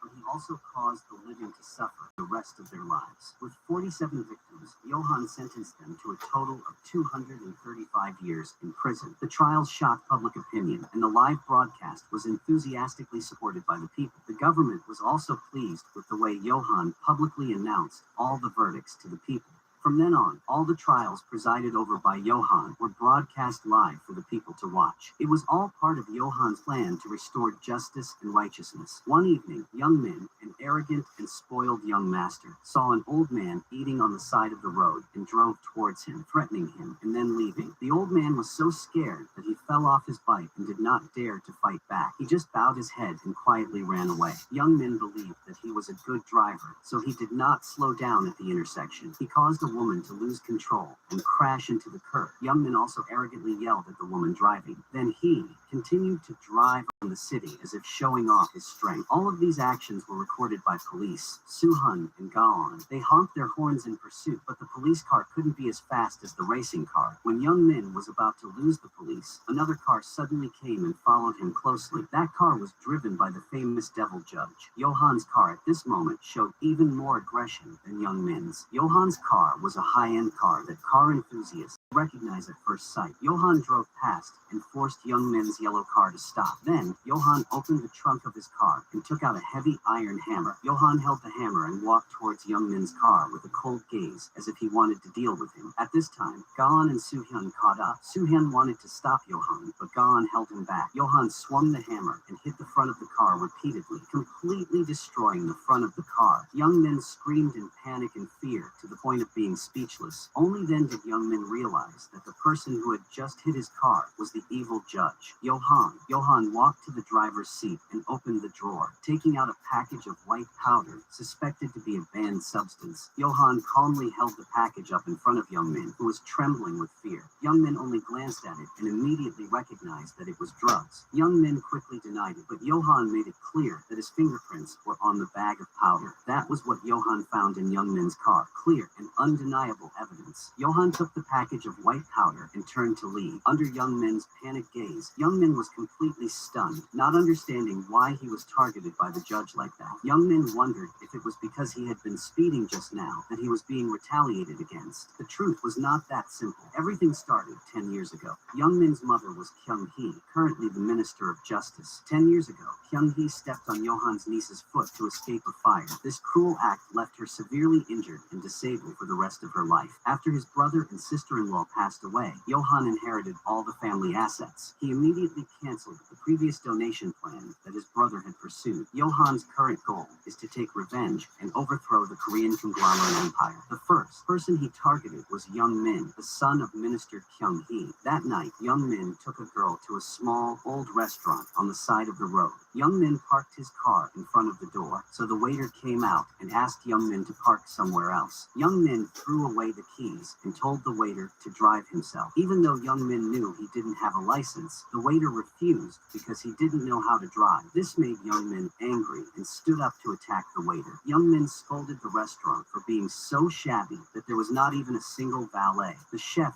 But he also caused the living to suffer the rest of their lives. With 47 victims, Joohoney sentenced them to a total of 235 years in prison. The trial shocked public opinion, and the live broadcast was enthusiastically supported by the people. The government was also pleased with the way Joohoney publicly announced all the verdicts to the people. From then on, all the trials presided over by Joohoney were broadcast live for the people to watch. It was all part of Joohoney's plan to restore justice and righteousness. One evening, young men, an arrogant and spoiled young master, saw an old man eating on the side of the road and drove towards him, threatening him and then leaving. The old man was so scared that he fell off his bike and did not dare to fight back. He just bowed his head and quietly ran away. Young men believed that he was a good driver, so he did not slow down at the intersection. He caused a woman to lose control and crash into the curb. Young men also arrogantly yelled at the woman driving. Then he continued to drive around the city as if showing off his strength. All of these actions were recorded by police, Joohoney and Joohoney. They honked their horns in pursuit, but the police car couldn't be as fast as the racing car. When young men was about to lose the police, another car suddenly came and followed him closely. That car was driven by the famous devil judge. Joohoney's car at this moment showed even more aggression than young men's. Joohoney's car was a high-end car that car enthusiasts recognized at first sight. Joohoney drove past and forced young men's yellow car to stop. Then, Joohoney opened the trunk of his car and took out a heavy iron hammer. Joohoney held the hammer and walked towards young men's car with a cold gaze, as if he wanted to deal with him. At this time, Joohoney and Joohoney caught up. Joohoney wanted to stop Joohoney, but Joohoney held him back. Joohoney swung the hammer and hit the front of the car repeatedly, completely destroying the front of the car. Young men screamed in panic and fear to the point of being speechless. Only then did young men realize that the person who had just hit his car was the evil judge, Joohoney. Joohoney walked to the driver's seat and opened the drawer, taking out a package of white powder suspected to be a banned substance. Joohoney calmly held the package up in front of young men, who was trembling with fear. Young men only glanced at it and immediately recognized that it was drugs. Young men quickly denied it, but Joohoney made it clear that his fingerprints were on the bag of powder. That was what Joohoney found in young men's car, clear and undeniable evidence. Joohoney took the package of white powder and turned to leave. Under young men's panicked gaze, young men was completely stunned, not understanding why he was targeted by the judge like that. Young men wondered if it was because he had been speeding just now that he was being retaliated against. The truth was not that simple. Everything started 10 years ago. Young men's mother was Kyung-hee, currently the Minister of Justice. 10 years ago, Kyung-hee stepped on Joohoney's niece's foot to escape a fire. This cruel act left her severely injured and disabled for the rest of her life. After his brother and sister-in-law passed away, Joohoney inherited all the family assets. He immediately canceled the previous donation plan that his brother had pursued. Joohoney's current goal is to take revenge and overthrow the Korean conglomerate empire. The first person he targeted was Young Min, the son of Minister Kyung-hee. That night, Young Min took a girl to a small, old restaurant on the side of the road. Young Min parked his car in front of the door, so the waiter came out and asked Young Min to park somewhere else. Young Min threw away the keys and told the waiter to drive himself. Even though Young Min knew he didn't have a license, the waiter refused because he didn't know how to drive. This made Young Min angry and stood up to attack the waiter. Young Min scolded the restaurant for being so shabby that there was not even a single valet. The chef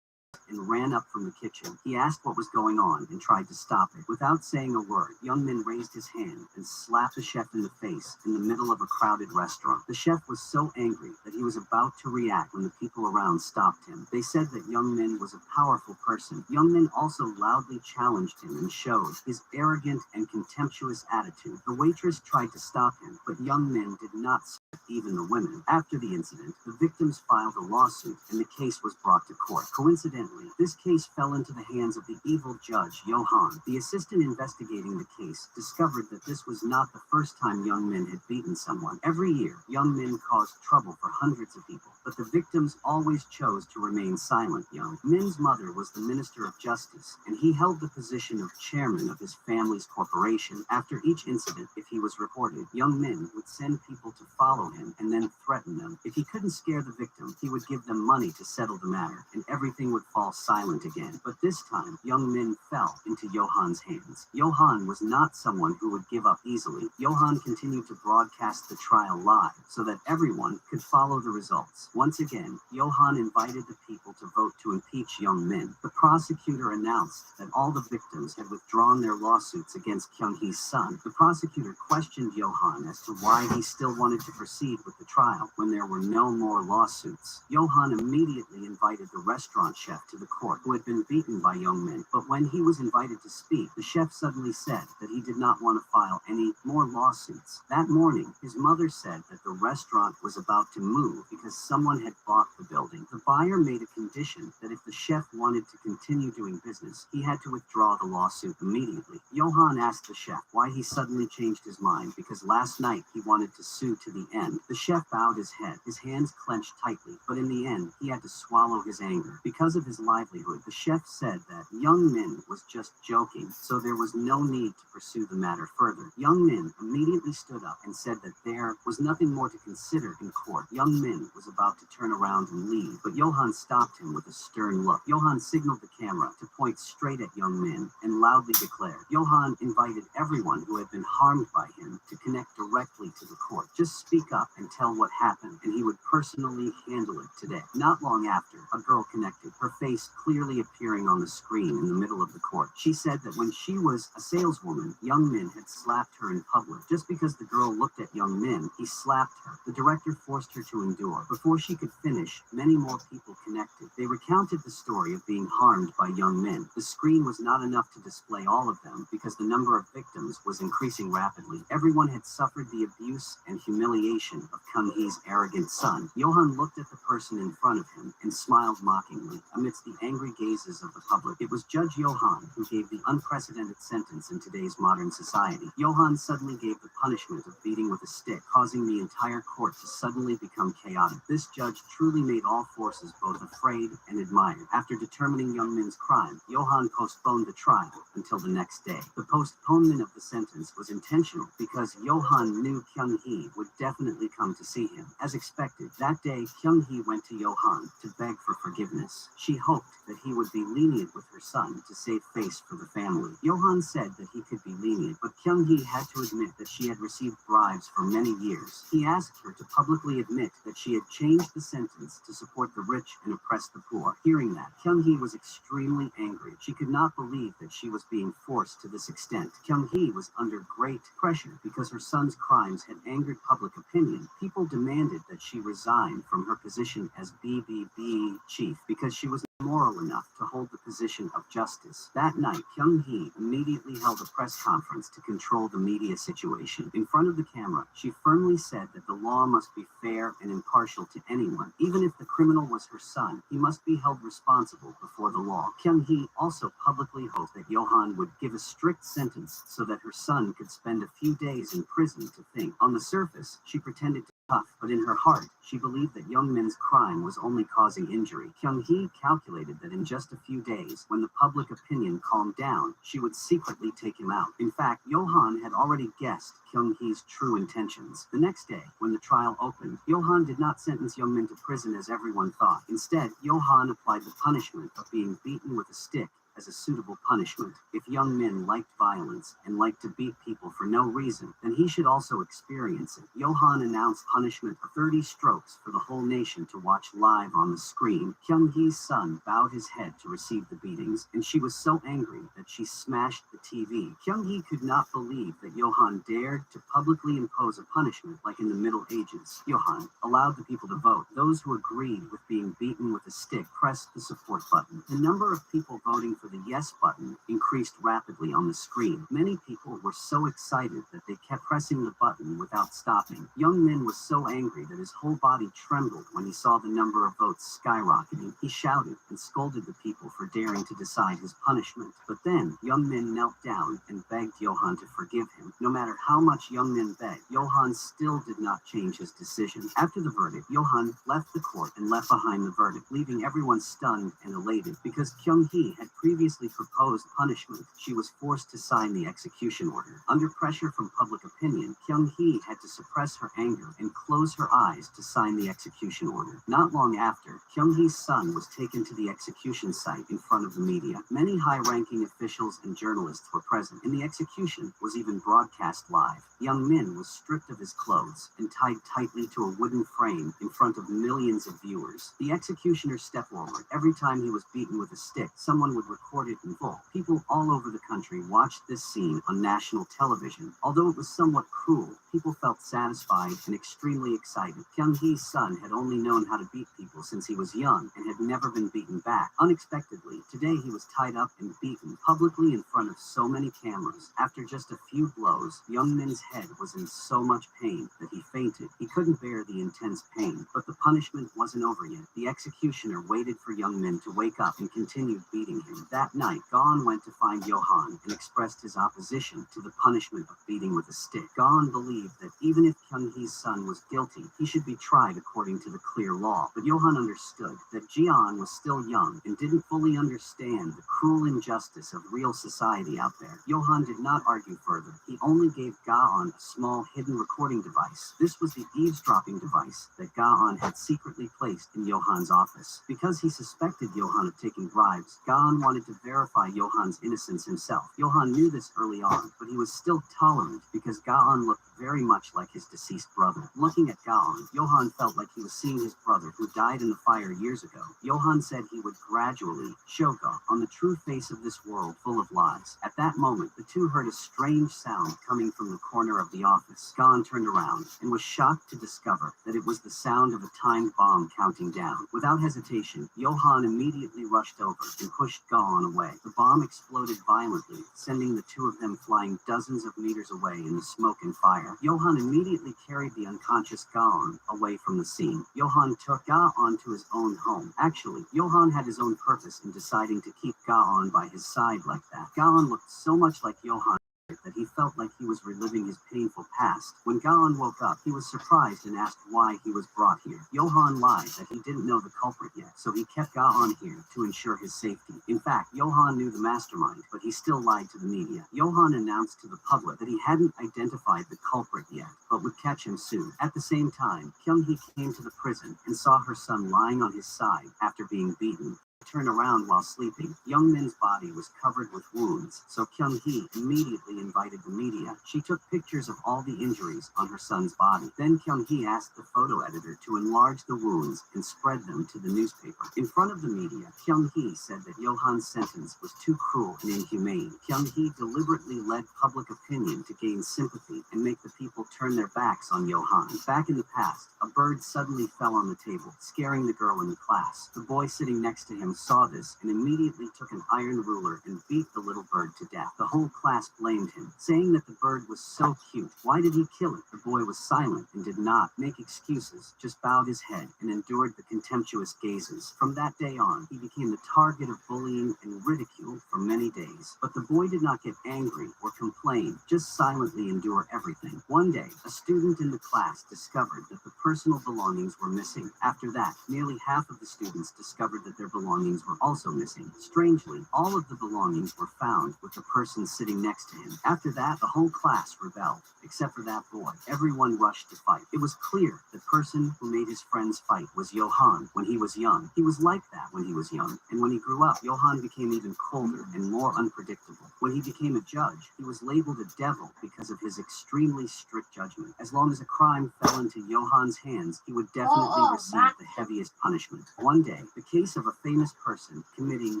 and ran up from the kitchen. He asked what was going on and tried to stop it. Without saying a word, Young Min raised his hand and slapped the chef in the face in the middle of a crowded restaurant. The chef was so angry that he was about to react when the people around stopped him. They said that Young Min was a powerful person. Young Min also loudly challenged him and showed his arrogant and contemptuous attitude. The waitress tried to stop him, but Young Min did not stop even the women. After the incident, the victims filed a lawsuit and the case was brought to court. Coincidentally, immediately. This case fell into the hands of the evil judge, Joohoney. The assistant investigating the case discovered that this was not the first time young men had beaten someone. Every year, young men caused trouble for hundreds of people, but the victims always chose to remain silent. Young Min's mother was the Minister of Justice, and he held the position of chairman of his family's corporation. After each incident, if he was reported, young Min would send people to follow him and then threaten them. If he couldn't scare the victim, he would give them money to settle the matter, and everything would fall silent again. But this time, young Min fell into Joohoney's hands. Joohoney was not someone who would give up easily. Joohoney continued to broadcast the trial live so that everyone could follow the results. Once again, Joohoney invited the people to vote to impeach young Min. The prosecutor announced that all the victims had withdrawn their lawsuits against Kyung-hee's son. The prosecutor questioned Joohoney as to why he still wanted to proceed with the trial when there were no more lawsuits. Joohoney immediately invited the restaurant chef to the court who had been beaten by young Min, but when he was invited to speak, the chef suddenly said that he did not want to file any more lawsuits. That morning, his mother said that the restaurant was about to move because someone had bought the building. The buyer made a condition that if the chef wanted to continue doing business, he had to withdraw the lawsuit immediately. Joohoney asked the chef why he suddenly changed his mind because last night he wanted to sue to the end. The chef bowed his head, his hands clenched tightly, but in the end, he had to swallow his anger. Because of his livelihood, the chef said that young Min was just joking, so there was no need to pursue the matter further. Young Min immediately stood up and said that there was nothing more to consider in court. Young Min was about to turn around and leave, but Joohoney stopped him with a stern look. Joohoney signaled the camera to point straight at young Min and loudly declared. Joohoney invited everyone who had been harmed by him to connect directly to the court. Just speak up and tell what happened, and he would personally handle it today. Not long after, a girl connected, her face clearly appearing on the screen in the middle of the court. She said that when she was a saleswoman, young Min had slapped her in public. Just because the girl looked at young Min, he slapped her. The director forced her to endure. Before she could finish, many more people connected. They recounted the story of being harmed by young men. The screen was not enough to display all of them because the number of victims was increasing rapidly. Everyone had suffered the abuse and humiliation of Kyung-hee's arrogant son. Joohoney looked at the person in front of him and smiled mockingly amidst the angry gazes of the public. It was Judge Joohoney who gave the unprecedented sentence in today's modern society. Joohoney suddenly gave the punishment of beating with a stick, causing the entire court to suddenly become chaotic. This judge truly made all forces both afraid and admired. After determining young Min's crime, Joohoney postponed the trial until the next day. The postponement of the sentence was intentional because Joohoney knew Kyung-hee would definitely come to see him. As expected, that day Kyung-hee went to Joohoney to beg for forgiveness. She hoped that he would be lenient with her son to save face for the family. Joohoney said that he could be lenient, but Kyung-hee had to admit that she had received bribes for many years. He asked her to publicly admit that she had changed the sentence to support the rich and oppress the poor. Hearing that, Kyung-hee was extremely angry. She could not believe that she was being forced to this extent. Kyung-hee was under great pressure because her son's crimes had angered public opinion. People demanded that she resign from her position as BBB chief because she was moral enough to hold the position of justice. That night, Kyung-hee immediately held a press conference to control the media situation. In front of the camera, she firmly said that the law must be fair and impartial to anyone. Even if the criminal was her son, he must be held responsible before the law. Kyung-hee also publicly hoped that Joohoney would give a strict sentence so that her son could spend a few days in prison to think. On the surface, she pretended to tough, but in her heart, she believed that young Min's crime was only causing injury. Kyung-hee calculated that in just a few days, when the public opinion calmed down, she would secretly take him out. In fact, Joohoney had already guessed Kyung-hee's true intentions. The next day, when the trial opened, Joohoney did not sentence young Min to prison as everyone thought. Instead, Joohoney applied the punishment of being beaten with a stick as a suitable punishment. If young Min liked violence and liked to beat people for no reason, then he should also experience it. Joohoney announced punishment of 30 strokes for the whole nation to watch live on the screen. Kyung-hee's son bowed his head to receive the beatings, and she was so angry that she smashed the the TV. Kyung-hee could not believe that Johan dared to publicly impose a punishment like in the Middle Ages. Johan allowed the people to vote. Those who agreed with being beaten with a stick pressed the support button. The number of people voting for the yes button increased rapidly on the screen. Many people were so excited that they kept pressing the button without stopping. Young Min was so angry that his whole body trembled when he saw the number of votes skyrocketing. He shouted and scolded the people for daring to decide his punishment. But then, Young Min knelt down and begged Johan to forgive him. No matter how much Young Min begged, Johan still did not change his decision. After the verdict, Johan left the court and left behind the verdict, leaving everyone stunned and elated. Because Kyung-hee had previously proposed punishment, she was forced to sign the execution order. Under pressure from public opinion, Kyung-hee had to suppress her anger and close her eyes to sign the execution order. Not long after, Kyung-hee's son was taken to the execution site in front of the media. Many high-ranking officials and journalists were present, and the execution was even broadcast live. Young Min was stripped of his clothes and tied tightly to a wooden frame in front of millions of viewers. The executioner stepped forward. Every time he was beaten with a stick, someone would record it in full. People all over the country watched this scene on national television. Although it was somewhat cruel, people felt satisfied and extremely excited. Kyung-hee's son had only known how to beat people since he was young and had never been beaten back. Unexpectedly, today he was tied up and beaten publicly in front of so many cameras. After just a few blows, Young Min's head was in so much pain that he fainted. He couldn't bear the intense pain, but the punishment wasn't over yet. The executioner waited for Young Min to wake up and continued beating him. That night, Gon went to find Johan and expressed his opposition to the punishment of beating with a stick. Gon believed that even if Kyung-hee's son was guilty, he should be tried according to the clear law. But Johan understood that Jian was still young and didn't fully understand the cruel injustice of real society out there. Johan did not argue further. He only gave Gaon a small hidden recording device. This was the eavesdropping device that Gaon had secretly placed in Johan's office. Because he suspected Johan of taking bribes, Gaon wanted to verify Johan's innocence himself. Johan knew this early on, but he was still tolerant because Gaon looked very much like his deceased brother. Looking at Gaon, Johan felt like he was seeing his brother who died in the fire years ago. Johan said he would gradually show Gaon the true face of this world full of lies. At that moment, the two heard a strange sound coming from the corner of the office. Gaon turned around and was shocked to discover that it was the sound of a timed bomb counting down. Without hesitation, Johan immediately rushed over and pushed Gaon away. The bomb exploded violently, sending the two of them flying dozens of meters away in the smoke and fire. Johan immediately carried the unconscious Gaon away from the scene. Johan took Gaon to his own home. Actually, Johan had his own purpose in deciding to keep Gaon by his side like that. Gaon looked so much like Johan that he felt like he was reliving his painful past. When Gaon woke up, he was surprised and asked why he was brought here. Johan lied that he didn't know the culprit yet, so he kept Gaon here to ensure his safety. In fact, Johan knew the mastermind, but he still lied to the media. Johan announced to the public that he hadn't identified the culprit yet, but would catch him soon. At the same time, Kyung-hee came to the prison and saw her son lying on his side after being beaten. Turned around while sleeping. Young Min's body was covered with wounds, so Kyung-hee immediately invited the media. She took pictures of all the injuries on her son's body. Then Kyung-hee asked the photo editor to enlarge the wounds and spread them to the newspaper. In front of the media, Kyung-hee said that Johan's sentence was too cruel and inhumane. Kyung-hee deliberately led public opinion to gain sympathy and make the people turn their backs on Johan. Back in the past, a bird suddenly fell on the table, scaring the girl in the class. The boy sitting next to him saw this and immediately took an iron ruler and beat the little bird to death. The whole class blamed him, saying that the bird was so cute. Why did he kill it? The boy was silent and did not make excuses, just bowed his head and endured the contemptuous gazes. From that day on, he became the target of bullying and ridicule for many days. But the boy did not get angry or complain, just silently endure everything. One day, a student in the class discovered that the personal belongings were missing. After that, nearly half of the students discovered that their belongings were also missing. Strangely, all of the belongings were found with the person sitting next to him. After that, the whole class rebelled, except for that boy. Everyone rushed to fight. It was clear the person who made his friends fight was Johan when he was young. He was like that when he was young, and when he grew up, Johan became even colder and more unpredictable. When he became a judge, he was labeled a devil because of his extremely strict judgment. As long as a crime fell into Johan's hands, he would definitely receive the heaviest punishment. One day, the case of a famous famous person committing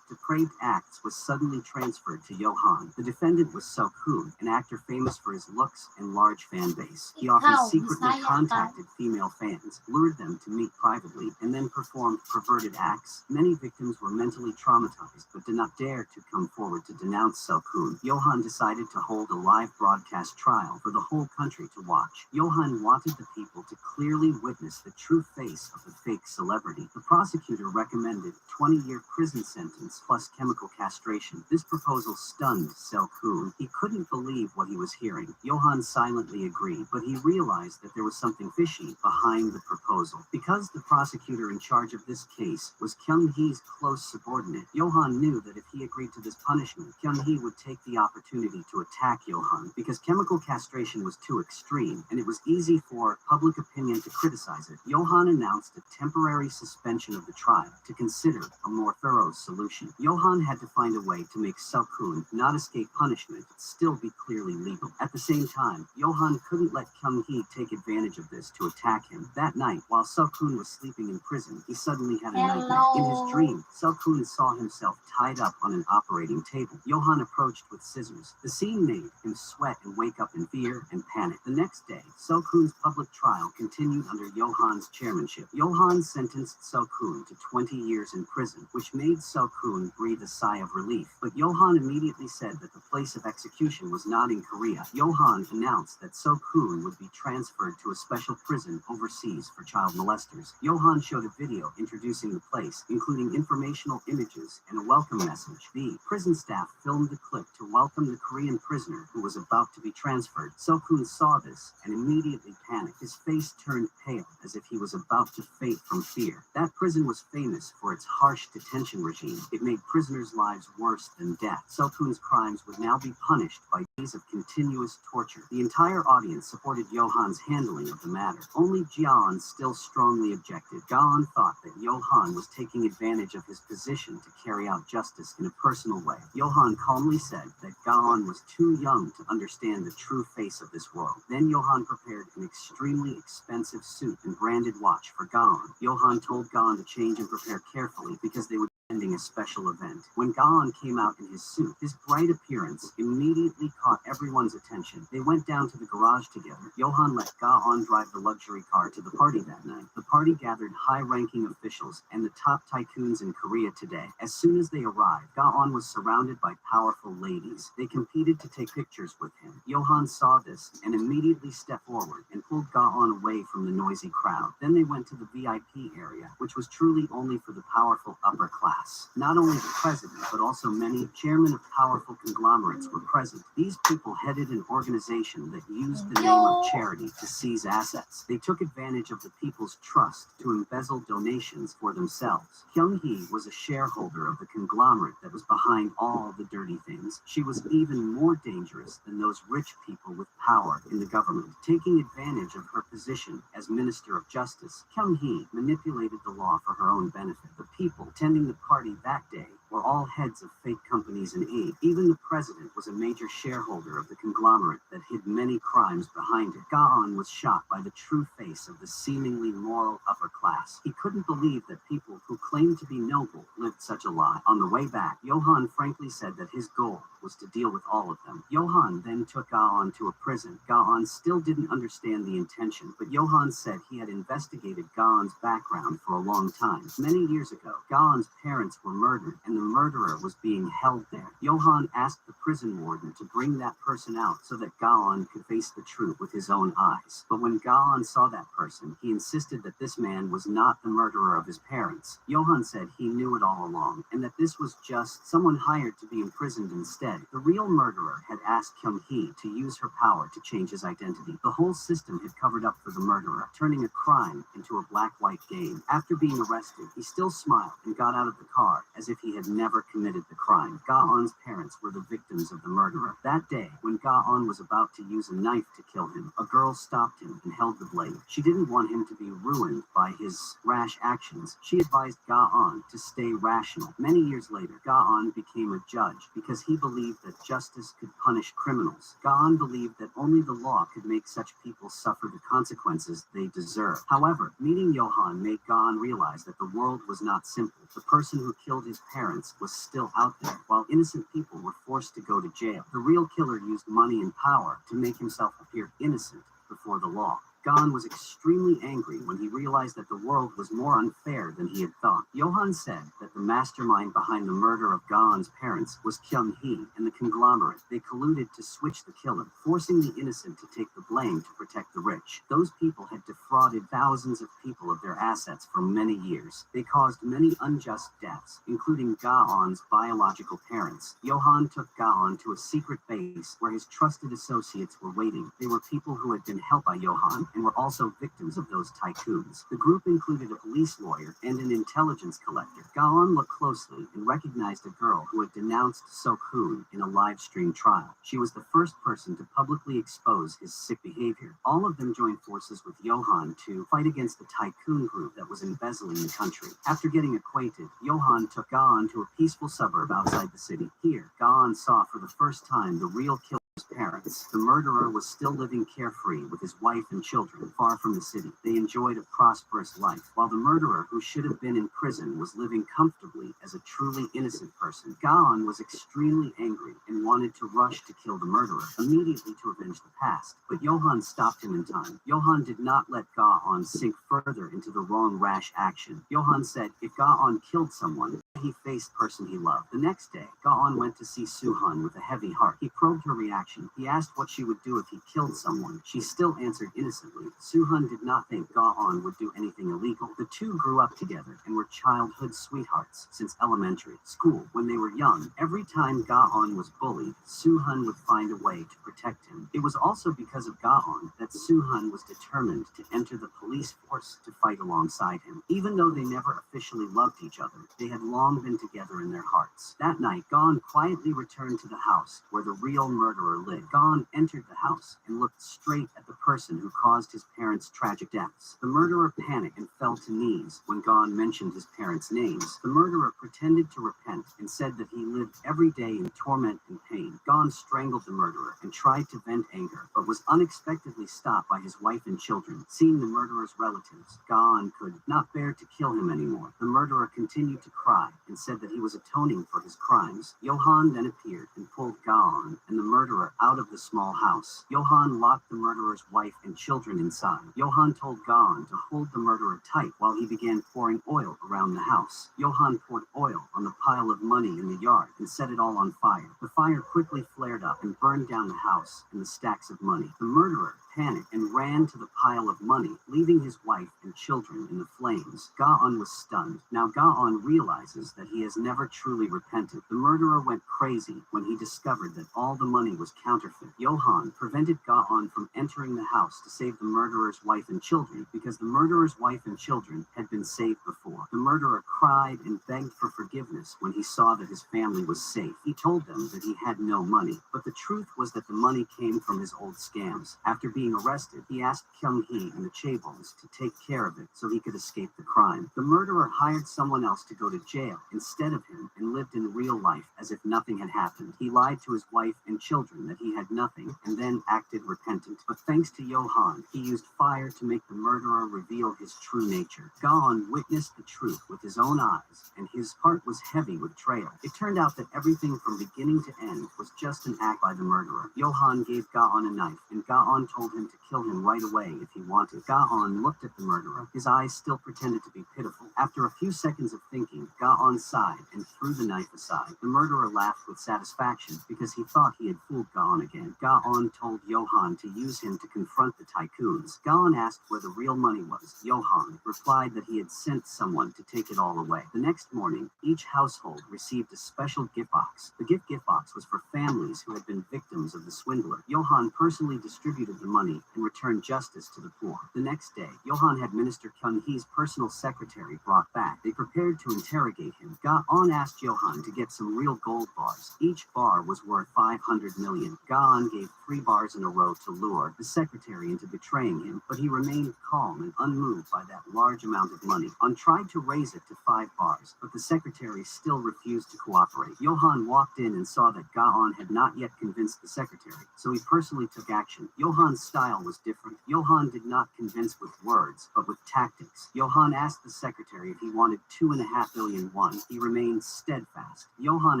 depraved acts was suddenly transferred to Joohoney. The defendant was Seo-kun, an actor famous for his looks and large fan base. He often secretly contacted female fans, lured them to meet privately, and then performed perverted acts. Many victims were mentally traumatized but did not dare to come forward to denounce Seo-kun. Joohoney decided to hold a live broadcast trial for the whole country to watch. Joohoney wanted the people to clearly witness the true face of the fake celebrity. The prosecutor recommended 20-year prison sentence plus chemical castration. This proposal stunned Seo-kun. He couldn't believe what he was hearing. Joohoney silently agreed, but he realized that there was something fishy behind the proposal. Because the prosecutor in charge of this case was Kyung-hee's close subordinate, Joohoney knew that if he agreed to this punishment, Kyung-hee would take the opportunity to attack Joohoney. Because chemical castration was too extreme, and it was easy for public opinion to criticize it, Joohoney announced a temporary suspension of the trial to consider a more thorough solution. Joohoney had to find a way to make Seo-kun not escape punishment, but still be clearly legal. At the same time, Joohoney couldn't let Kyung-hee take advantage of this to attack him. That night, while Seo-kun was sleeping in prison, he suddenly had a nightmare. In his dream, Seo-kun saw himself tied up on an operating table. Joohoney approached with scissors. The scene made him sweat and wake up in fear and panic. The next day, Seo-kun's public trial continued under Joohoney's chairmanship. Joohoney sentenced Seo-kun to 20 years in prison, which made Seo-kun breathe a sigh of relief. But Joohoney immediately said that the place of execution was not in Korea. Joohoney announced that Seo-kun would be transferred to a special prison overseas for child molesters. Joohoney showed a video introducing the place, including informational images and a welcome message. The prison staff filmed the clip to welcome the Korean prisoner who was about to be transferred. Seo-kun saw this and immediately panicked. His face turned pale as if he was about to faint from fear. That prison was famous for its harsh detention regime. It made prisoners' lives worse than death. Seo-kun's crimes would now be punished by days of continuous torture. The entire audience supported Joohoney's handling of the matter. Only Jeon still strongly objected. Gaon thought that Joohoney was taking advantage of his position to carry out justice in a personal way. Joohoney calmly said that Gaon was too young to understand the true face of this world. Then Joohoney prepared an extremely expensive suit and branded watch for Gaon. Joohoney told Gaon to change and prepare carefully because they would be attending a special event. When Gaon came out in his suit, his bright appearance immediately caught everyone's attention. They went down to the garage together. Joohoney let Gaon drive the luxury car to the party that night. The party gathered high-ranking officials and the top tycoons in Korea today. As soon as they arrived, Gaon was surrounded by powerful ladies. They competed to take pictures with him. Joohoney saw this and immediately stepped forward and pulled Gaon away from the noisy crowd. Then they went to the VIP area, which was truly only for the powerful upper class. Not only the president, but also many chairmen of powerful conglomerates were present. These people headed an organization that used the name of charity to seize assets. They took advantage of the people's trust to embezzle donations for themselves. Kyung-hee was a shareholder of the conglomerate that was behind all the dirty things. She was even more dangerous than those rich people with power in the government. Taking advantage of her position as Minister of Justice, Kyung-hee manipulated the law for her own benefit. The people attending the party that day were all heads of fake companies and aid. Even the president was a major shareholder of the conglomerate that hid many crimes behind it. Gaon was shocked by the true face of the seemingly moral upper class. He couldn't believe that people who claimed to be noble lived such a lie. On the way back, Joohoney frankly said that his goal was to deal with all of them. Joohoney then took Gaon to a prison. Gaon still didn't understand the intention, but Joohoney said he had investigated Gaon's background for a long time. Many years ago, Gaon's parents were murdered, and the murderer was being held there. Joohoney asked the prison warden to bring that person out so that Gaon could face the truth with his own eyes. But when Gaon saw that person, he insisted that this man was not the murderer of his parents. Joohoney said he knew it all along, and that this was just someone hired to be imprisoned instead. The real murderer had asked Kyung-hee to use her power to change his identity. The whole system had covered up for the murderer, turning a crime into a black-white game. After being arrested, he still smiled and got out of the car as if he had never committed the crime. Ga-on's parents were the victims of the murderer. That day, when Ga-on was about to use a knife to kill him, a girl stopped him and held the blade. She didn't want him to be ruined by his rash actions. She advised Ga-on to stay rational. Many years later, Ga-on became a judge because he believed that justice could punish criminals. Ga-on believed that only the law could make such people suffer the consequences they deserve. However, meeting Joohoney made Ga-on realize that the world was not simple. The person who killed his parents was still out there, while innocent people were forced to go to jail. The real killer used money and power to make himself appear innocent before the law. Ga-on was extremely angry when he realized that the world was more unfair than he had thought. Joohoney said that the mastermind behind the murder of Ga-on's parents was Joohoney and the conglomerate. They colluded to switch the killer, forcing the innocent to take the blame to protect the rich. Those people had defrauded thousands of people of their assets for many years. They caused many unjust deaths, including Ga-on's biological parents. Joohoney took Ga-on to a secret base where his trusted associates were waiting. They were people who had been helped by Joohoney and were also victims of those tycoons. The group included a police lawyer and an intelligence collector. Ga-on looked closely and recognized a girl who had denounced So-kun in a live stream trial. She was the first person to publicly expose his sick behavior. All of them joined forces with Joohoney to fight against the tycoon group that was embezzling the country. After getting acquainted, Joohoney took Ga-on to a peaceful suburb outside the city. Here, Ga-on saw for the first time the real killer. Parents. The murderer was still living carefree with his wife and children far from the city. They enjoyed a prosperous life, while the murderer, who should have been in prison, was living comfortably as a truly innocent person. Ga-on was extremely angry and wanted to rush to kill the murderer, immediately to avenge the past. But Joohoney stopped him in time. Joohoney did not let Ga-on sink further into the wrong rash action. Joohoney said if Ga-on killed someone, he faced the person he loved. The next day, Ga-on went to see Joohoney with a heavy heart. He probed her reaction. He asked what she would do if he killed someone. She still answered innocently. Joohoney did not think Ga-on would do anything illegal. The two grew up together and were childhood sweethearts since elementary school. When they were young, every time Ga-on was bullied, Joohoney would find a way to protect him. It was also because of Ga-on that Joohoney was determined to enter the police force to fight alongside him. Even though they never officially loved each other, they had long been together in their hearts. That night, Ga-on quietly returned to the house where the real murderer lived. Ga-on entered the house and looked straight at the person who caused his parents' tragic deaths. The murderer panicked and fell to knees when Ga-on mentioned his parents' names. The murderer pretended to repent and said that he lived every day in torment and pain. Ga-on strangled the murderer and tried to vent anger, but was unexpectedly stopped by his wife and children. Seeing the murderer's relatives, Ga-on could not bear to kill him anymore. The murderer continued to cry and said that he was atoning for his crimes. Joohoney then appeared and pulled Ga-on and the murderer out of the small house. Joohoney locked the murderer's wife and children inside. Joohoney told Ga-on to hold the murderer tight while he began pouring oil around the house. Joohoney poured oil on the pile of money in the yard and set it all on fire. The fire quickly flared up and burned down the house and the stacks of money. The murderer panicked and ran to the pile of money, leaving his wife and children in the flames. Ga-on was stunned. Now Ga-on realizes that he has never truly repented. The murderer went crazy when he discovered that all the money was counterfeit. Joohoney prevented Ga-on from entering the house to save the murderer's wife and children because the murderer's wife and children had been saved before. The murderer cried and begged for forgiveness when he saw that his family was safe. He told them that he had no money, but the truth was that the money came from his old scams. After being arrested, he asked Joohoney and the chaebols to take care of it so he could escape the crime. The murderer hired someone else to go to jail instead of him and lived in real life as if nothing had happened. He lied to his wife and children that he had nothing and then acted repentant. But thanks to Joohoney, he used fire to make the murderer reveal his true nature. Ga-on witnessed the truth with his own eyes and his heart was heavy with betrayal. It turned out that everything from beginning to end was just an act by the murderer. Joohoney gave Ga-on a knife and Ga-on told him to kill him right away if he wanted. Ga-on looked at the murderer. His eyes still pretended to be pitiful. After a few seconds of thinking, Ga-on sighed and threw the knife aside. The murderer laughed with satisfaction because he thought he had fooled Ga-on again. Ga-on told Joohoney to use him to confront the tycoons. Ga-on asked where the real money was. Joohoney replied that he had sent someone to take it all away. The next morning, each household received a special gift box. The gift box was for families who had been victims of the swindler. Joohoney personally distributed the money money and return justice to the poor. The next day, Joohon had Minister Kyung-hee's personal secretary brought back. They prepared to interrogate him. Ga-on asked Joohon to get some real gold bars. Each bar was worth 500 million. Ga-on gave 3 bars in a row to lure the secretary into betraying him, but he remained calm and unmoved by that large amount of money. On tried to raise it to 5 bars, but the secretary still refused to cooperate. Joohon walked in and saw that Ga-on had not yet convinced the secretary, so he personally took action. Joohon's style was different. Joohon did not convince with words, but with tactics. Joohon asked the secretary if he wanted 2.5 billion won. He remained steadfast. Joohon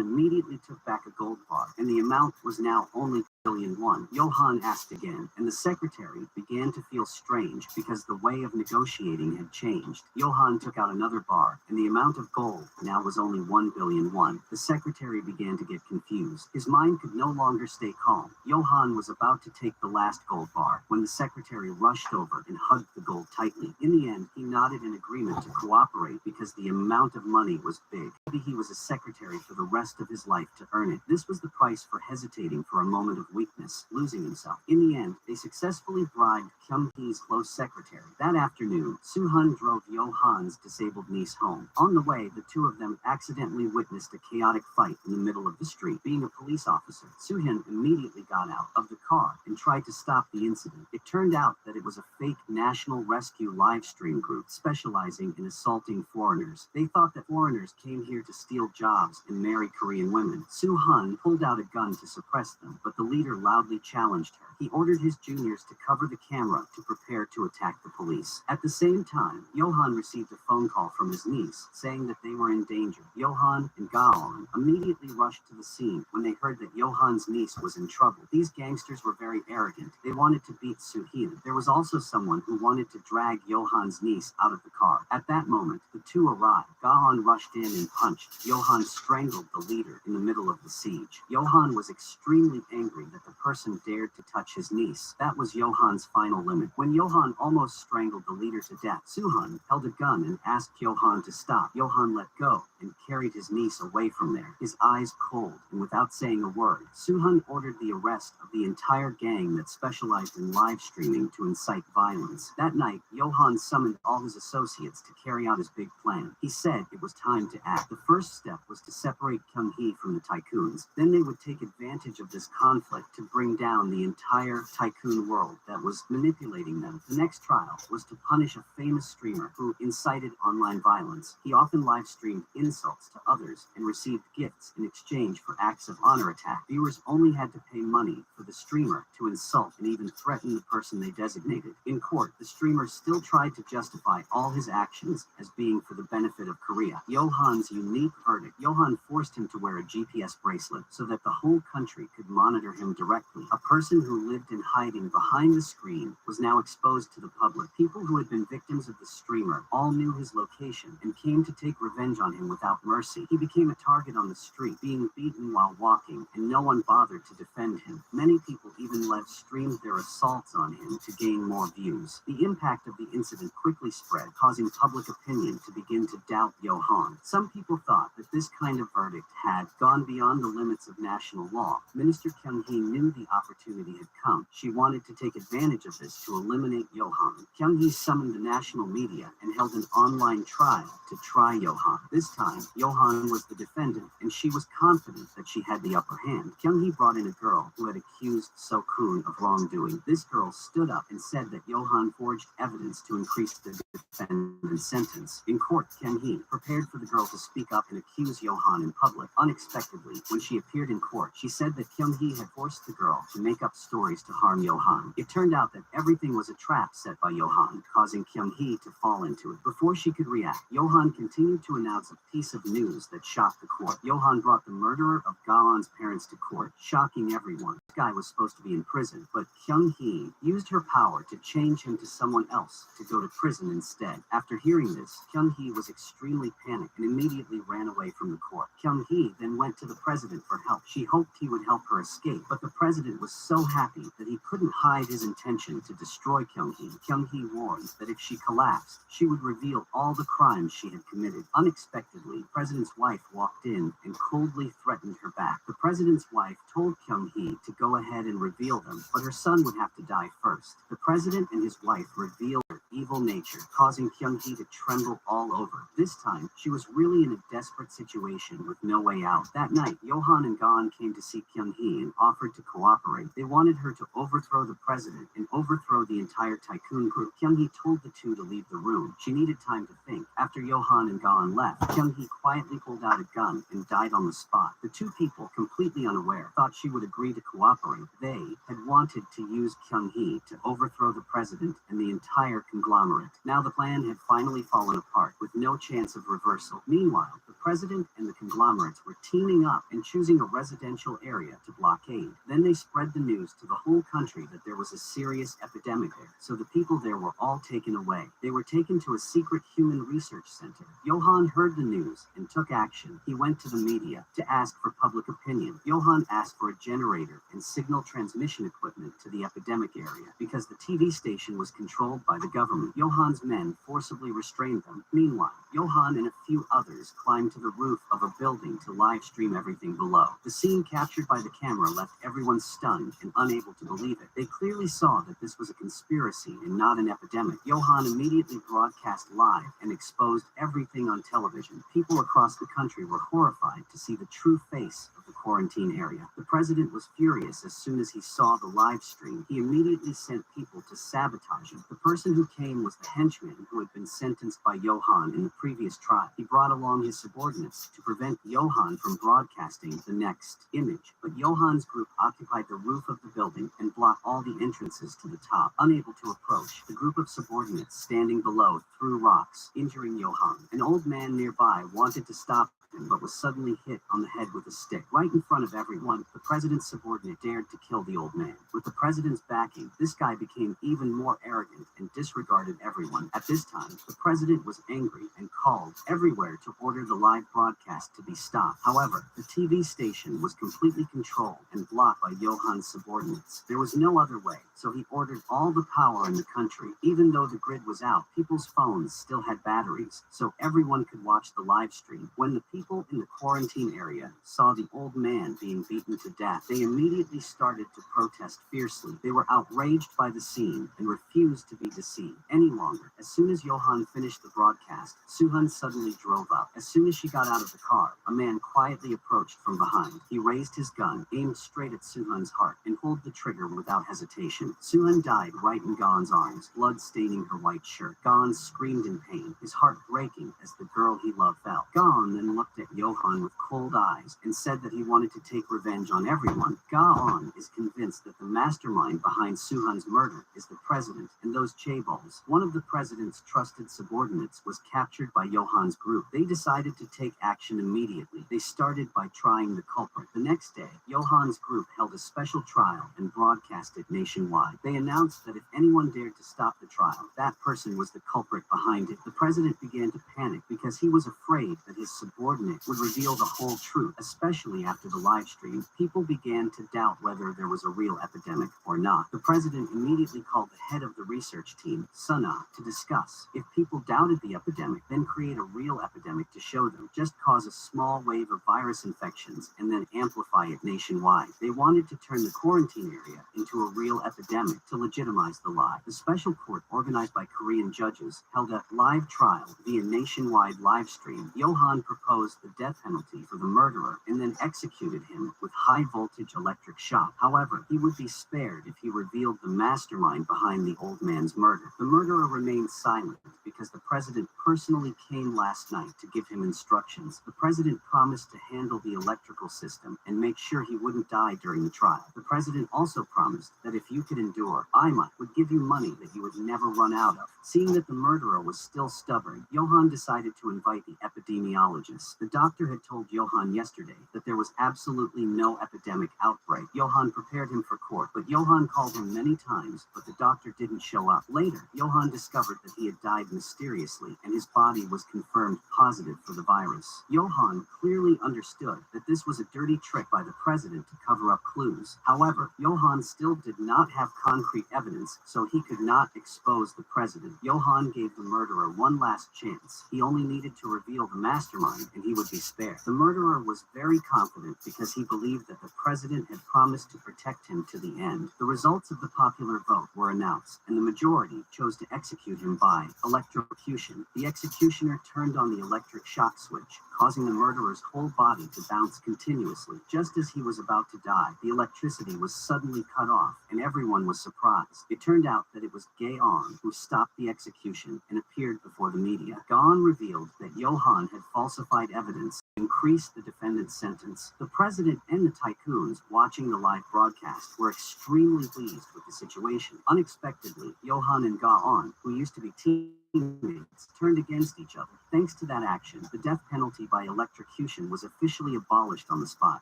immediately took back a gold bar, and the amount was now only billion won. Joohon asked again, and the secretary began to feel strange because the way of negotiating had changed. Joohon took out another bar, and the amount of gold now was only 1 billion won. The secretary began to get confused. His mind could no longer stay calm. Joohon was about to take the last gold bar when the secretary rushed over and hugged the gold tightly. In the end, he nodded in agreement to cooperate because the amount of money was big. Maybe he was a secretary for the rest of his life to earn it. This was the price for hesitating for a moment of weakness, losing himself. In the end, they successfully bribed Kyung-hee's close secretary. That afternoon, Soo-hun drove Joohon's disabled niece home. On the way, the two of them accidentally witnessed a chaotic fight in the middle of the street. Being a police officer, Soo-hun immediately got out of the car and tried to stop the incident. It turned out that it was a fake National Rescue live stream group specializing in assaulting foreigners. They thought that foreigners came here to steal jobs and marry Korean women. Soo-hun pulled out a gun to suppress them, but the leader loudly challenged her. He ordered his juniors to cover the camera to prepare to attack the police. At the same time, Joohon received a phone call from his niece saying that they were in danger. Joohon and Ga-on immediately rushed to the scene when they heard that Joohon's niece was in trouble. These gangsters were very arrogant. They wanted to beat Soo-hyun. There was also someone who wanted to drag Joohon's niece out of the car. At that moment, the two arrived. Ga-on rushed in and punched. Joohon strangled the leader in the middle of the siege. Joohon was extremely angry that the person dared to touch his niece. That was Joohon's final limit. When Joohon almost strangled the leader to death, Soo-hun held a gun and asked Joohon to stop. Joohon let go and carried his niece away from there, his eyes cold, and without saying a word. Soo-hun ordered the arrest of the entire gang that specialized in live streaming to incite violence. That night, Joohon summoned all his associates to carry out his big plan. He said it was time to act. The first step was to separate Kyung-hee from the tycoons. Then they would take advantage of this conflict to bring down the entire tycoon world that was manipulating them. The next trial was to punish a famous streamer who incited online violence. He often live streamed insults to others and received gifts in exchange for acts of honor attack. Viewers only had to pay money for the streamer to insult and even threaten the person they designated. In court, the streamer still tried to justify all his actions as being for the benefit of Korea. Joohon's unique verdict. Joohon forced him to wear a GPS bracelet so that the whole country could monitor him directly. A person who lived in hiding behind the screen was now exposed to the public. People who had been victims of the streamer all knew his location and came to take revenge on him without mercy. He became a target on the street, being beaten while walking, and no one bothered to defend him. Many people even live streamed their assaults on him to gain more views. The impact of the incident quickly spread, causing public opinion to begin to doubt Joohon. Some people thought that this kind of verdict had gone beyond the limits of national law. Minister Kyung-hee knew the opportunity had come. She wanted to take advantage of this to eliminate Joohon. Kyung-hee summoned the national media and held an online trial to try Joohon. This time, Joohon was the defendant, and she was confident that she had the upper hand. Kyung-hee brought in a girl who had accused So-kun of wrongdoing. This girl stood up and said that Joohon forged evidence to increase the defendant's sentence. In court, Kyung-hee prepared for the girl to speak up and accuse Joohon in public. Unexpectedly, when she appeared in court, she said that Kyung-hee had forced the girl to make up stories to harm Joohon. It turned out that everything was a trap set by Joohon, causing Kyung-hee to fall into it. Before she could react, Joohon continued to announce a piece of news that shocked the court. Joohon brought the murderer of Ga-on's parents to court, shocking everyone. This guy was supposed to be in prison, but Kyung-hee used her power to change him to someone else to go to prison instead. After hearing this, Kyung-hee was extremely panicked and immediately ran away from the court. Kyung-hee then went to the president for help. She hoped he would help her escape, But the president was so happy that he couldn't hide his intention to destroy Kyung-hee. Kyung-hee warned that if she collapsed, she would reveal all the crimes she had committed. Unexpectedly, the president's wife walked in and coldly threatened her back. The president's wife told Kyung-hee to go ahead and reveal them, but her son would have to die first. The president and his wife revealed her evil nature, causing Kyung-hee to tremble all over. This time, she was really in a desperate situation with no way out. That night, Johan and Gon came to see Kyung-hee and offered to cooperate. They wanted her to overthrow the president and overthrow the entire tycoon group. Kyung-hee told the two to leave the room. She needed time to think. After Johan and Gon left, Kyung-hee quietly pulled out a gun and died on the spot. The two people, completely unaware, thought she would agree to cooperate. They had wanted to use Kyung-hee to overthrow the president and the entire conglomerate. Now the plan had finally fallen apart, with no chance of reversal. Meanwhile, the president and the conglomerates were teaming up and choosing a residential area to blockade. Then they spread the news to the whole country that there was a serious epidemic there, so the people there were all taken away. They were taken to a secret human research center. Johan heard the news and took action. He went to the media to ask for public opinion. Johan asked for a generator and signal transmission equipment to the epidemic area because the TV station was controlled by the government. Johan's men forcibly restrained them. Meanwhile, Johan and a few others climbed to the roof of a building to live stream everything below. The scene captured by the camera left everyone stunned and unable to believe it. They clearly saw that this was a conspiracy and not an epidemic. Johan immediately broadcast live and exposed everything on television. People across the country were horrified to see the true face of the quarantine area. The president was furious as soon as he saw the live stream. He immediately sent people to sabotage him. The person who came was the henchman who had been sentenced by Johan in the previous trial. He brought along his subordinates to prevent Johan from broadcasting the next image. But Johan's group occupied the roof of the building and blocked all the entrances to the top. Unable to approach, the group of subordinates standing below threw rocks, injuring Johan. An old man nearby wanted to stop him, but was suddenly hit on the head with a stick. Right in front of everyone, the president's subordinate dared to kill the old man. With the president's backing, this guy became even more arrogant and disregarded everyone. At this time, the president was angry and called everywhere to order the live broadcast to be stopped. However, the TV station was completely controlled and blocked by Johan's subordinates. There was no other way, so he ordered all the power in the country. Even though the grid was out, people's phones still had batteries, so everyone could watch the live stream. When the people in the quarantine area saw the old man being beaten to death, they immediately started to protest fiercely. They were outraged by the scene and refused to be deceived any longer. As soon as Johan finished the broadcast, Suhan suddenly drove up. As soon as she got out of the car, a man quietly approached from behind. He raised his gun, aimed straight at Suhan's heart, and pulled the trigger without hesitation. Suhan died right in Gon's arms, blood staining her white shirt. Gon screamed in pain, his heart breaking as the girl he loved fell. Gon then looked at Johan with cold eyes and said that he wanted to take revenge on everyone. Gon is convinced that the mastermind behind Suhan's murder is the president and those chaebols. One of the president's trusted subordinates was captured by Johan's group. They decided to take action immediately. They started by trying the culprit. The next day, Johan's group held a special trial and broadcast it nationwide. They announced that if anyone dared to stop the trial, that person was the culprit behind it. The president began to panic because he was afraid that his subordinate would reveal the whole truth, especially after the live stream. People began to doubt whether there was a real epidemic or not. The president immediately called the head of the research team, Sana, to discuss. If people doubted the epidemic, then create a real epidemic to show them. Just cause a small wave of virus infections and then amplify it nationwide. They wanted to turn the quarantine area into a real epidemic to legitimize the lie. The special court, organized by Korean judges, held a live trial via nationwide live stream. Johan proposed the death penalty for the murderer and then executed him with high-voltage electric shock. However, he would be spared if he revealed the mastermind behind the old man's murder. The murderer remained silent because the president personally came last night to give him instructions. The president promised to handle the electrical system and make sure he wouldn't die during the trial. The president also promised that if you could endure, Ima would give you money that you would never run out of. Seeing that the murderer was still stubborn, Johan decided to invite the epidemiologist. The doctor had told Johan yesterday that there was absolutely no epidemic outbreak. Johan prepared him for court, but Johan called him many times, but the doctor didn't show up. Later, Johan discovered that he had died mysteriously, and his body was confirmed positive for the virus. Johan Johan clearly understood that this was a dirty trick by the president to cover up clues. However, Johan still did not have concrete evidence, so he could not expose the president. Johan gave the murderer one last chance. He only needed to reveal the mastermind and he would be spared. The murderer was very confident because he believed that the president had promised to protect him to the end. The results of the popular vote were announced, and the majority chose to execute him by electrocution. The executioner turned on the electric shock switch, causing the murderer's whole body to bounce continuously. Just as he was about to die, the electricity was suddenly cut off, and everyone was surprised. It turned out that it was Gaon who stopped the execution and appeared before the media. Gaon revealed that Johan had falsified evidence to increase the defendant's sentence. The president and the tycoons watching the live broadcast were extremely pleased with the situation. Unexpectedly, Johan and Gaon, who used to be teammates, turned against each other. Thanks to that action, the death penalty by electrocution was officially abolished on the spot.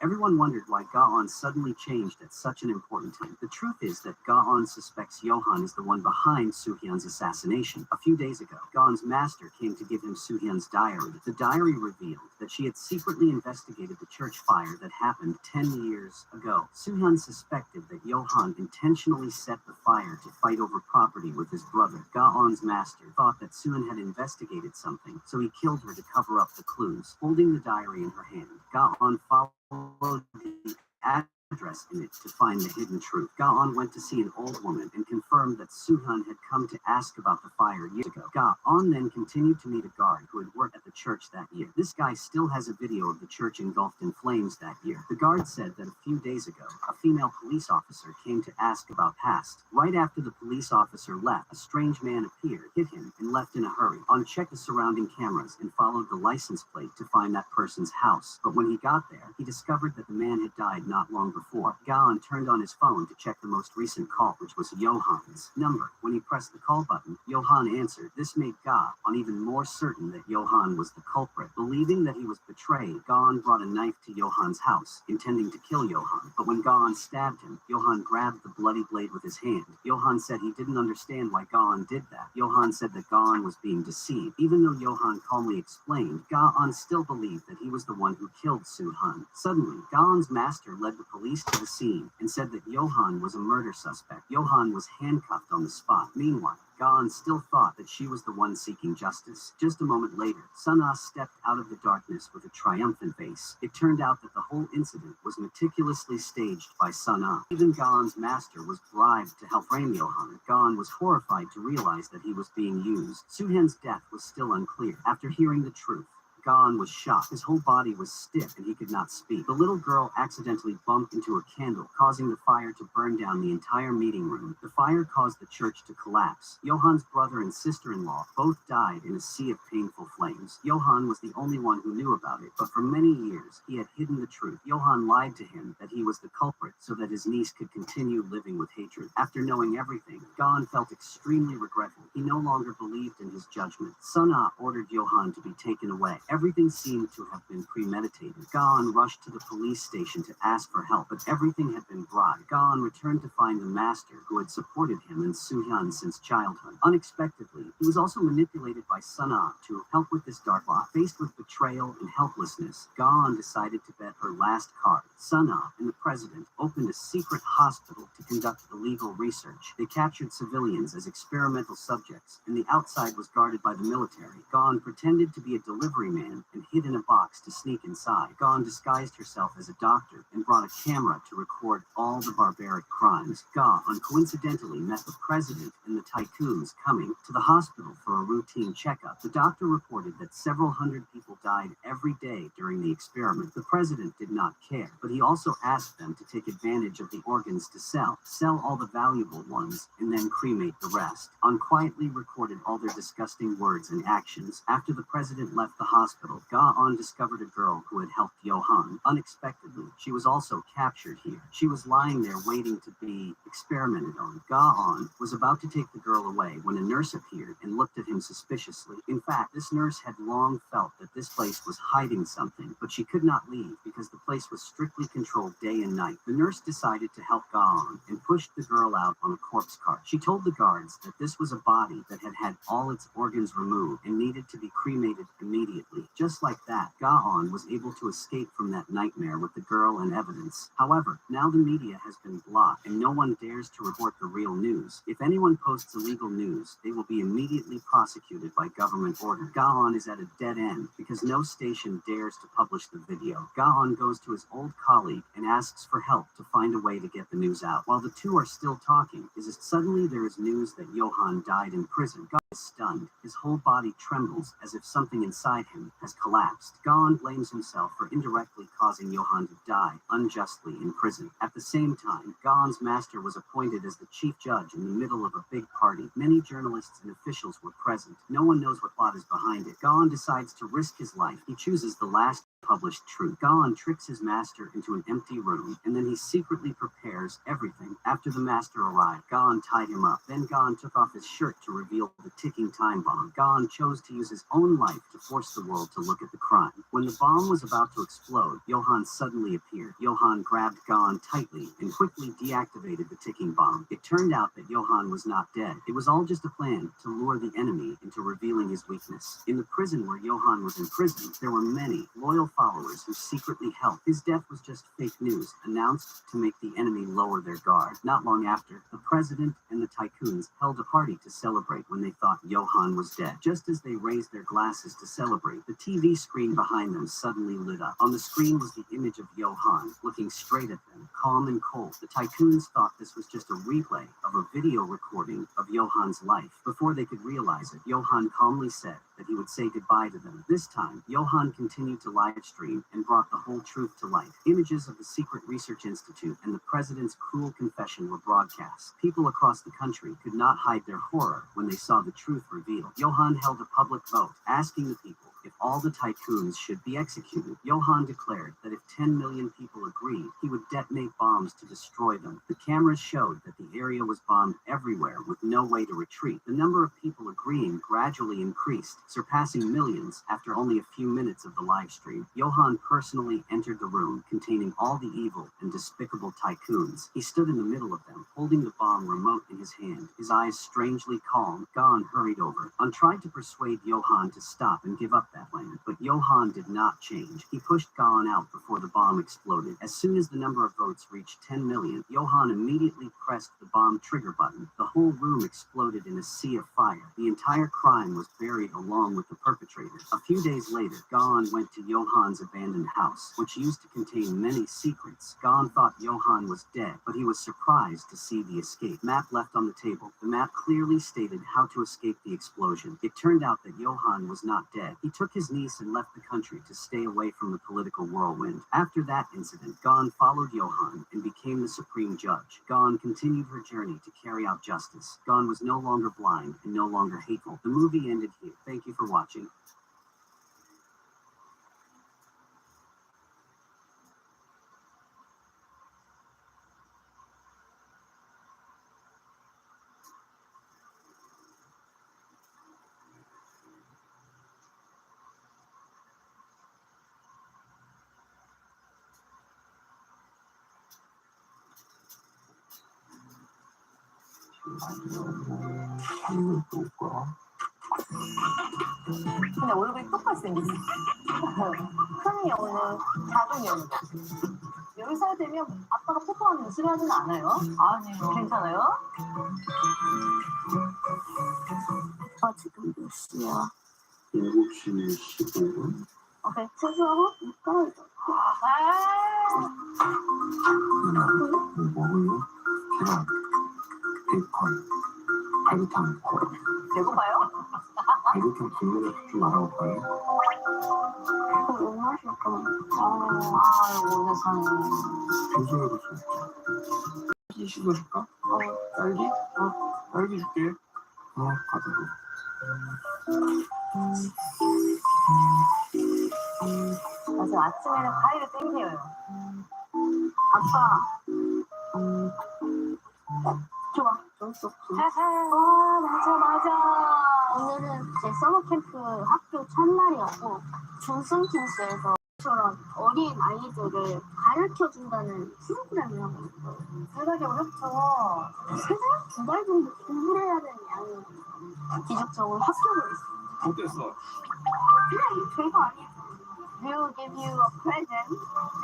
Everyone wondered why Gaon suddenly changed at such an important time. The truth is that Gaon suspects Johan is the one behind Soo-hyun's assassination. A few days ago, Gaon's master came to give him Soo-hyun's diary. The diary revealed that she had secretly investigated the church fire that happened 10 years ago. Soo-hyun suspected that Johan intentionally set the fire to fight over property with his brother. Gaon's master thought that Soo-hyun had investigated something, so he killed her to cover up the clues. Holding the diary in her hand, Gaon followed the address in it to find the hidden truth. Gaon went to see an old woman and confirmed that Soo-hyun had come to ask about the fire years ago. Gaon then continued to meet a guard who had worked at the church that year. This guy still has a video of the church engulfed in flames that year. The guard said that a few days ago, a female police officer came to ask about past. Right after the police officer left, a strange man appeared, hit him, and left in a hurry. On checked the surrounding cameras and followed the license plate to find that person's house. But when he got there, he discovered that the man had died not long before. Gaon turned on his phone to check the most recent call, which was Johan's number. When he pressed the call button, Johan answered. This made Gaon even more certain that Johan was the culprit. Believing that he was betrayed, Gaon brought a knife to Johan's house, intending to kill Johan. But when Gaon stabbed him, Johan grabbed the bloody blade with his hand. Johan said he didn't understand why Gaon did that. Johan said that Gaon was being deceived. Even though Johan calmly explained, Gaon still believed that he was the one who killed Soo-hyun. Suddenly, Gaon's master led the police to the scene and said that Johan was a murder suspect. Johan was handcuffed on the spot. Meanwhile, Gaon still thought that she was the one seeking justice. Just a moment later, Sun-ah stepped out of the darkness with a triumphant face. It turned out that the whole incident was meticulously staged by Sun-ah. Even Gaon's master was bribed to help frame Johan. Gaon was horrified to realize that he was being used. Soo-hyun's death was still unclear. After hearing the truth, Gaon was shocked. His whole body was stiff and he could not speak. The little girl accidentally bumped into a candle, causing the fire to burn down the entire meeting room. The fire caused the church to collapse. Johan's brother and sister-in-law both died in a sea of painful flames. Johan was the only one who knew about it, but for many years he had hidden the truth. Johan lied to him that he was the culprit so that his niece could continue living with hatred. After knowing everything, Gaon felt extremely regretful. He no longer believed in his judgment. Sun-ah ordered Johan to be taken away. Everything seemed to have been premeditated. Gaon rushed to the police station to ask for help, but everything had been brought. Gaon returned to find the master who had supported him and Soo-hyun since childhood. Unexpectedly, he was also manipulated by Sun-ah to help with this dark plot. Faced with betrayal and helplessness, Gaon decided to bet her last card. Sun-ah and the president opened a secret hospital to conduct illegal research. They captured civilians as experimental subjects, and the outside was guarded by the military. Gaon pretended to be a delivery man and hid in a box to sneak inside. Gaon disguised herself as a doctor and brought a camera to record all the barbaric crimes. Gaon coincidentally met the president and the tycoons coming to the hospital for a routine checkup. The doctor reported that several hundred people died every day during the experiment. The president did not care, but he also asked them to take advantage of the organs to sell all the valuable ones, and then cremate the rest. On quietly recorded all their disgusting words and actions. After the president left the hospital, Gaon discovered a girl who had helped Johan. Unexpectedly, she was also captured here. She was lying there waiting to be experimented on. Gaon was about to take the girl away when a nurse appeared and looked at him suspiciously. In fact, this nurse had long felt that this place was hiding something, but she could not leave because the place was strictly controlled day and night. The nurse decided to help Gaon and pushed the girl out on a corpse cart. She told the guards that this was a body that had had all its organs removed and needed to be cremated immediately. quickly. Just like that, Ga-on was able to escape from that nightmare with the girl and evidence. However, now the media has been blocked and no one dares to report the real news. If anyone posts illegal news, they will be immediately prosecuted by government order. Ga-on is at a dead end because no station dares to publish the video. Ga-on goes to his old colleague and asks for help to find a way to get the news out. While the two are still talking, suddenly there is news that Johan died in prison. Ga is stunned. His whole body trembles as if something inside him has collapsed. Ga blames himself for indirectly causing Johan to die unjustly in prison. At the same time, Ga's master was appointed as the chief judge in the middle of a big party. Many journalists and officials were present. No one knows what plot is behind it. Ga decides to risk his life. He chooses the last published truth. Ga tricks his master into an empty room, and then he secretly prepares everything. After the master arrived, Ga tied him up. Then Ga took off his shirt to reveal the ticking time bomb. Ga chose to use his own life to force the world to look at the crime. When the bomb was about to explode, Johan suddenly appeared. Johan grabbed Ga tightly and quickly deactivated the ticking bomb. It turned out that Johan was not dead. It was all just a plan to lure the enemy into revealing his weakness. In the prison where Johan was imprisoned, there were many loyal followers who secretly helped. His death was just fake news, announced to make the enemy lower their guard. Not long after, the president and the tycoons held a party to celebrate when they thought Johan was dead. Just as they raised their glasses to celebrate, the TV screen behind them suddenly lit up. On the screen was the image of Johan, looking straight at them, calm and cold. The tycoons thought this was just a replay of a video recording of Johan's life. Before they could realize it, Johan calmly said that he would say goodbye to them. This time, Johan continued to live stream and brought the whole truth to light. Images of the secret research institute and the president's cruel confession were broadcast. People across the country could not hide their horror when they saw the truth revealed. Johan held a public vote, asking the people if all the tycoons should be executed. Johan declared that if 10 million people agreed, he would detonate bombs to destroy them. The cameras showed that the area was bombed everywhere with no way to retreat. The number of people agreeing gradually increased, surpassing millions after only a few minutes of the live stream. Johan personally entered the room containing all the evil and despicable tycoons. He stood in the middle of them, holding the bomb remote in his hand, his eyes strangely calm. Ga hurried over and tried to persuade Johan to stop and give up that land, but Johan did not change. He pushed Ga out before the bomb exploded. As soon as the number of votes reached 10 million, Johan immediately pressed the bomb trigger button. The whole room exploded in a sea of fire. The entire crime was buried along with the perpetrators. A few days later, Ga went to Johan's abandoned house, which used to contain many secrets. Ga thought Johan was dead, but he was surprised to see the escape map left on the table. The map clearly stated how to escape the explosion. It turned out that Johan was not dead. He took his niece and left the country to stay away from the political whirlwind. After that incident, Ga followed Johan and became the supreme judge. Ga continued her journey to carry out justice. Ga was no longer blind and no longer hateful. The movie ended here. Thank you for watching. 근데 얼굴이 똑같이 생겼어. 흠이 오는 자동이 오는 거. 10살 되면 아빠가 뽀뽀하는 거 싫어하지는 않아요? 아니요. 괜찮아요? 아빠 지금 몇 시야? 7시 15분. 오케이. 세수하고 이거 누나, 뭐 먹을래? 계란, 베이컨, 갈비탕. 배고파요? 갈비탕 국물에 좀 말아볼까요? 못 마실까? 아이고 세상에. 조심해서 좀. 딸기 씻어줄까? 딸기? 딸기 줄게. 가자고. 맞아, 아침에는 과일을 땡겨요. 아빠. 좋아. 줬어. 맞아. 오늘은 제 서머 캠프 학교 첫날이었고 중승킨스에서 처럼 어린 아이들을 가르쳐준다는 프로그램을 하고 있어요. 대단히 어렵죠. 3달? 2달 정도 공부를 해야 되는 양이 기적적으로 합격을 했어요. 어땠어? We'll give you a present.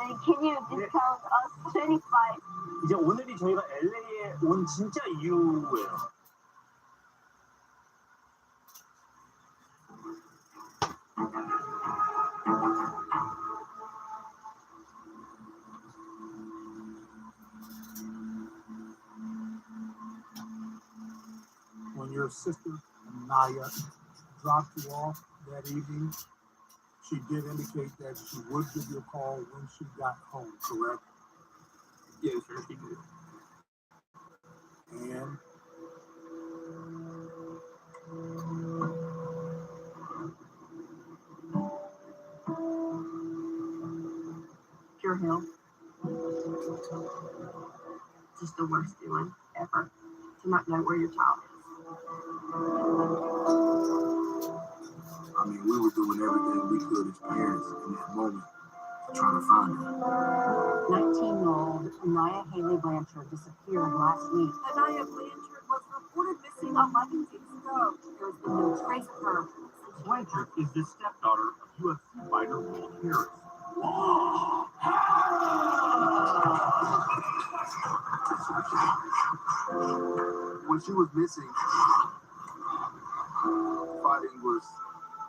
And can you discount us 25? 이제 오늘이 저희가 LA에 온 진짜 이유예요. When your sister Naya dropped you off that evening, she did indicate that she would give you a call when she got home, correct? Yes, sir, she did. And Pure Hill. Just the worst feeling ever to not know where your child is. I mean, we were doing everything we could as parents in that moment, trying to find her. 19-year-old Anaya Haley Blanchard disappeared last week. Anaya Blanchard was reported missing 11 days ago. There has been no trace of her. Blanchard is the stepdaughter of UFC fighter Will Harris. When she was missing, fighting was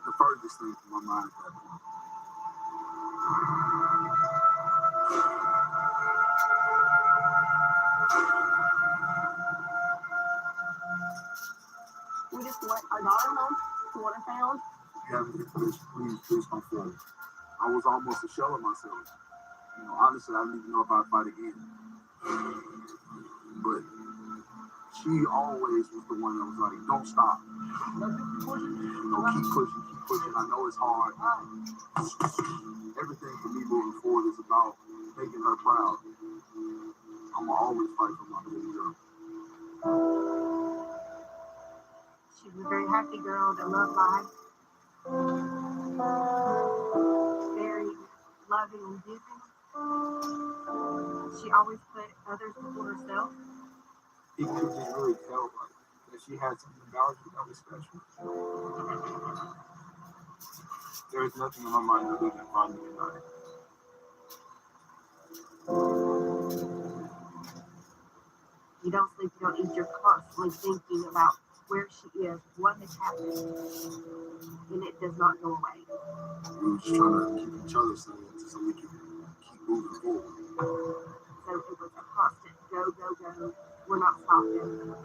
the furthest thing from my mind at that point. We just want our daughter home. We want her found. If you have any information, please come forward. I was almost a shell of myself. You know, honestly, I didn't even know if I'd fight again. But she always was the one that was like, don't stop. You know, keep pushing. I know it's hard. Everything for me moving forward is about making her proud. I'm gonna always fight for my baby girl. She was a very happy girl that loved life. Very loving and giving. She always put others before herself. You could just really tell like, that she had something about her that was special. There's nothing in my mind other than finding her. You don't sleep, you don't eat, you're constantly thinking about where she is, what has happened, and it does not go away. We were just trying to keep each other sane so we can keep moving forward. So it was a constant go, go, go. We're not stopping.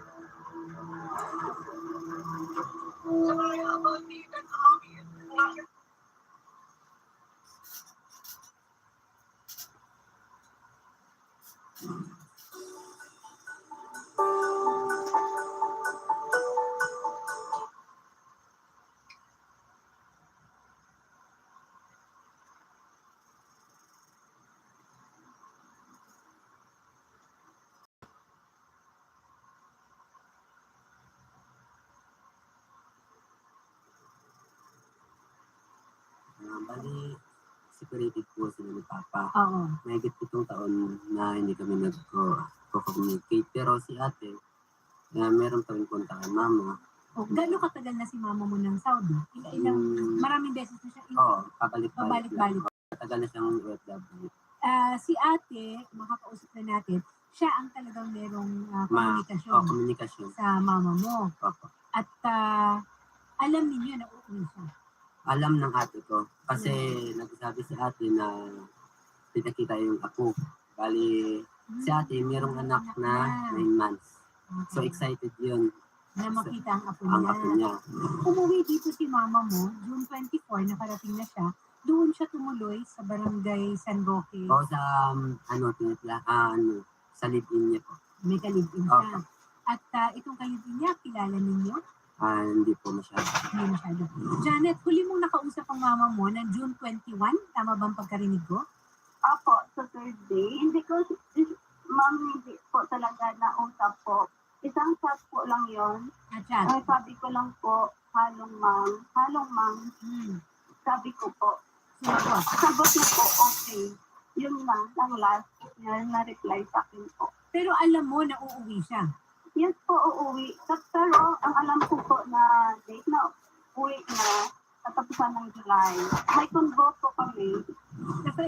Bali, separated po sila ni Papa. Oo. Mahigit 7 taon na hindi kami nag-communicate. Pero si ate, meron pa rin kontak kay mama. Oh, gano'ng katagal na si mama mo ng Saudi? Maraming beses na siya. Oo, pabalik-balik. Matagal na siyang OFW. Si ate, makakausap na natin, siya ang talagang merong komunikasyon sa mama mo. Opo. At alam ninyo na uuwi siya. Alam ng ate ko. Kasi nagsasabi si ate na pinakita yung apo. Bali, si ate merong anak na 9 months. Okay. So excited yun. Na makita ang apo niya. Umuwi dito si mama mo, June 24, nakarating na siya. Doon siya tumuloy sa barangay San Roque. O sa, sa live-in niya po. May ka-live-in siya. At itong ka-live-in niya, kilala ninyo? Hindi po masyado. Hindi masyado. Janet, huli mong nakausap ang mama mo ng June 21? Tama bang pagkarinig ko? Apo, sa Thursday. Hindi ko, ma'am, hindi po talaga nausap po. Isang chat po lang yon. Chat? Ang sabi ko lang po, halong ma'am. Sabi ko po. Sagot na po, okay. Yun lang, ang last na-reply sa akin po. Pero alam mo na uuwi siya? Yes po, uuwi. Pero ang alam ko po na date na uwi na katapusan ng July. May convo po kami. Kasi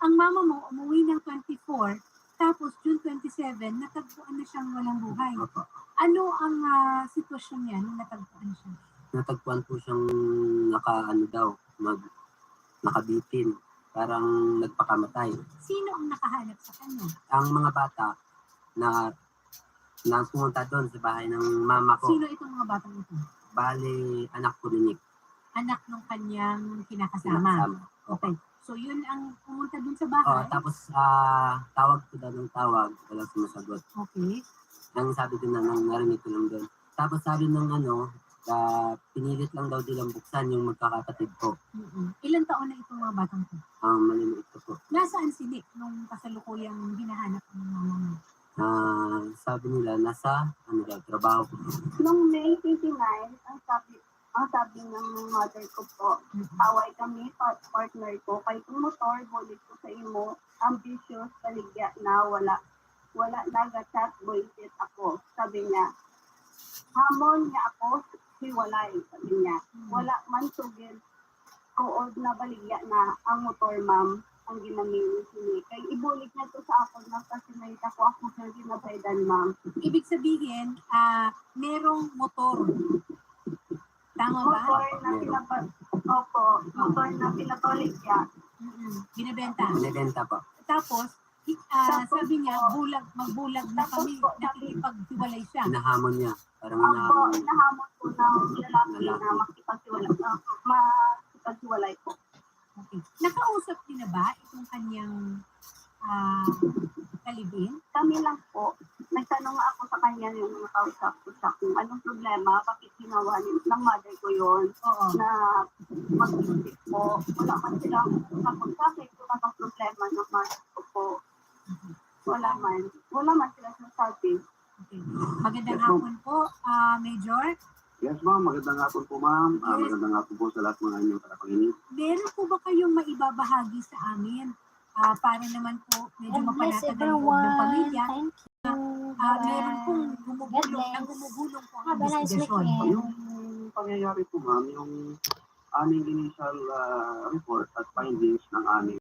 ang mama mo umuwi ng 24, tapos June 27, natagpuan na siyang walang buhay. Opo. Ano ang sitwasyon niya nung natagpuan siya? Natagpuan po siyang nakabitin. Parang nagpakamatay. Sino ang nakahanap sa kanya? Ang mga bata na pumunta doon sa bahay ng mama ko. Sino itong mga batang ito? Bale, anak ko ni Nick. Anak ng kanyang kinakasama. Okay. So yun ang pumunta dun sa bahay? Tapos tawag ko daw ng tawag. Wala sumasagot. Okay. Ang sabi ko na narinig ko lang doon. Tapos sabi ng pinilit lang daw nilang buksan yung magkakapatid ko. Ilang taon na itong mga batang ito? Maliliit ko po. Nasaan si Nick nung kasalukuyang hinahanap ng mama mo? Sabi nila, nasa trabaho ko. Nung May 29, ang sabi ng mother ko po, away kami, partner ko, kay motor, bulit ko sa imo, ambitious, paligya na, wala naga-chat, boyset ako. Sabi niya, hamon niya ako, hiwalay, sabi niya. Wala man sugil, kuod na baligya na ang motor, ma'am, ang ginamit ni kay ibulik na to sa ako na kasi may ako sa ginabaydan, ma'am. Ibig sabihin, merong motor. Tama ba? Motor na pinabaligya. Binibenta. Binibenta po. Tapos, sabi niya, magbulag na kami, nakikipaghiwalay siya. Hinahamon niya. Parang Nahamon ko ng lalaki na makipaghiwalay ko. Okay. Nakausap niyo na ba itong kanyang kalibin? Kami lang po. Nagtanong ako sa kanya yung nakausap ko siya kung anong problema, bakit ginawa ng mother ko yun. Oo. Na mag-isip ko. Wala man silang sapag sa akin kung anong problema ng mother ko po. Wala man sila sasabi. Okay. Magandang hapon po, Major. Yes, ma'am. Magandang hapon po, ma'am. Yes. Magandang hapon po sa lahat ng inyong karapanginig. Meron po ba kayong maibabahagi sa amin? Para naman po medyo mapanatag ang loob ng pamilya. Thank you. Meron pong gumugulong po ang investigasyon. Yung pangyayari po, ma'am, yung aming initial report at findings